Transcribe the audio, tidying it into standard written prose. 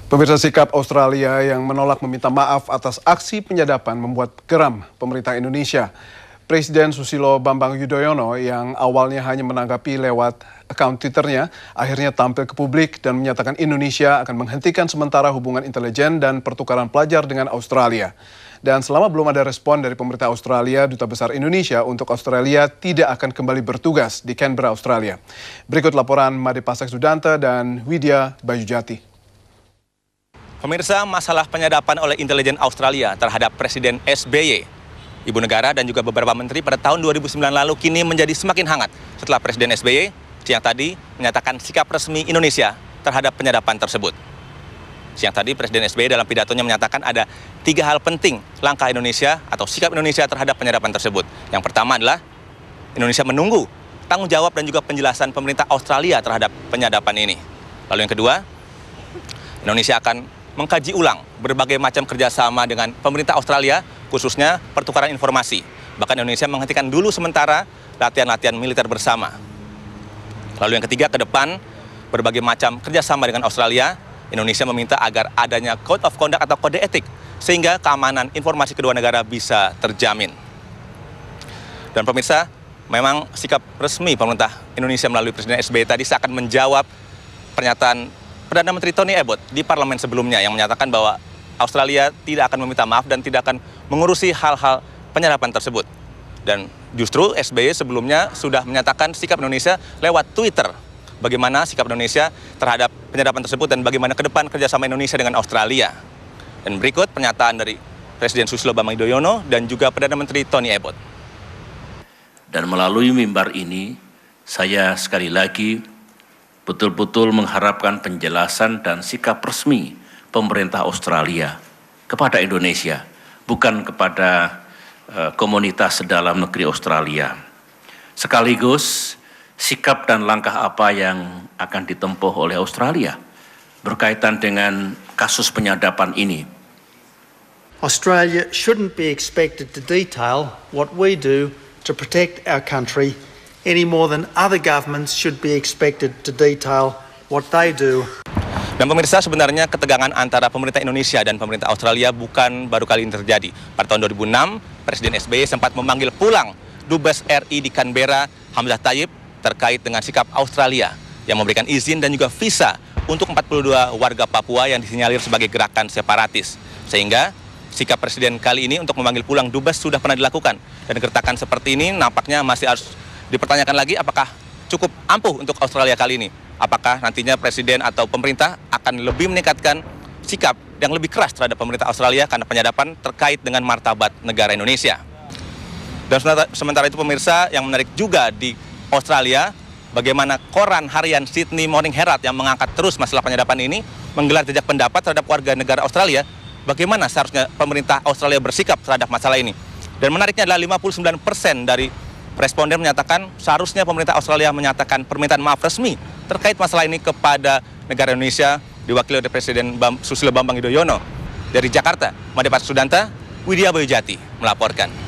Pemirsa, sikap Australia yang menolak meminta maaf atas aksi penyadapan membuat geram pemerintah Indonesia. Presiden Susilo Bambang Yudhoyono yang awalnya hanya menanggapi lewat akun Twitternya, akhirnya tampil ke publik dan menyatakan Indonesia akan menghentikan sementara hubungan intelijen dan pertukaran pelajar dengan Australia. Dan selama belum ada respon dari pemerintah Australia, Duta Besar Indonesia untuk Australia tidak akan kembali bertugas di Canberra, Australia. Berikut laporan Made Pasek Sudanta dan Widya Bayujati. Pemirsa, masalah penyadapan oleh intelijen Australia terhadap Presiden SBY, Ibu Negara dan juga beberapa menteri pada tahun 2009 lalu kini menjadi semakin hangat setelah Presiden SBY siang tadi menyatakan sikap resmi Indonesia terhadap penyadapan tersebut. Siang tadi Presiden SBY dalam pidatonya menyatakan ada 3 hal penting langkah Indonesia atau sikap Indonesia terhadap penyadapan tersebut. Yang pertama adalah Indonesia menunggu tanggung jawab dan juga penjelasan pemerintah Australia terhadap penyadapan ini. Lalu yang kedua, Indonesia akan mengkaji ulang berbagai macam kerjasama dengan pemerintah Australia, khususnya pertukaran informasi. Bahkan Indonesia menghentikan dulu sementara latihan-latihan militer bersama. Lalu yang ketiga, ke depan berbagai macam kerjasama dengan Australia, Indonesia meminta agar adanya Code of Conduct atau kode etik, sehingga keamanan informasi kedua negara bisa terjamin. Dan pemirsa, memang sikap resmi pemerintah Indonesia melalui Presiden SBY tadi seakan menjawab pernyataan Perdana Menteri Tony Abbott di parlemen sebelumnya yang menyatakan bahwa Australia tidak akan meminta maaf dan tidak akan mengurusi hal-hal penyadapan tersebut. Dan justru SBY sebelumnya sudah menyatakan sikap Indonesia lewat Twitter. Bagaimana sikap Indonesia terhadap penyadapan tersebut dan bagaimana ke depan kerjasama Indonesia dengan Australia. Dan berikut pernyataan dari Presiden Susilo Bambang Yudhoyono dan juga Perdana Menteri Tony Abbott. Dan melalui mimbar ini, saya sekali lagi betul-betul mengharapkan penjelasan dan sikap resmi pemerintah Australia kepada Indonesia, bukan kepada komunitas sedalam negeri Australia. Sekaligus sikap dan langkah apa yang akan ditempuh oleh Australia berkaitan dengan kasus penyadapan ini. Australia shouldn't be expected to detail what we do to protect our country any more than other governments should be expected to detail what they do. Dan pemirsa, sebenarnya ketegangan antara pemerintah Indonesia dan pemerintah Australia bukan baru kali ini terjadi. Pada tahun 2006, Presiden SBY sempat memanggil pulang Dubes RI di Canberra, Hamzah Tayyip, terkait dengan sikap Australia yang memberikan izin dan juga visa untuk 42 warga Papua yang disinyalir sebagai gerakan separatis. Sehingga sikap Presiden kali ini untuk memanggil pulang Dubes sudah pernah dilakukan. Dan gertakan seperti ini nampaknya masih harus dipertanyakan lagi apakah cukup ampuh untuk Australia kali ini. Apakah nantinya Presiden atau pemerintah akan lebih meningkatkan sikap yang lebih keras terhadap pemerintah Australia karena penyadapan terkait dengan martabat negara Indonesia. Dan sementara itu pemirsa, yang menarik juga di Australia, bagaimana koran harian Sydney Morning Herald yang mengangkat terus masalah penyadapan ini, menggelar jejak pendapat terhadap warga negara Australia, bagaimana seharusnya pemerintah Australia bersikap terhadap masalah ini. Dan menariknya adalah 59% dari responden menyatakan seharusnya pemerintah Australia menyatakan permintaan maaf resmi terkait masalah ini kepada negara Indonesia, diwakili oleh Presiden Susilo Bambang Yudhoyono. Dari Jakarta, Made Pasek Sudanta, Widya Bayujati melaporkan.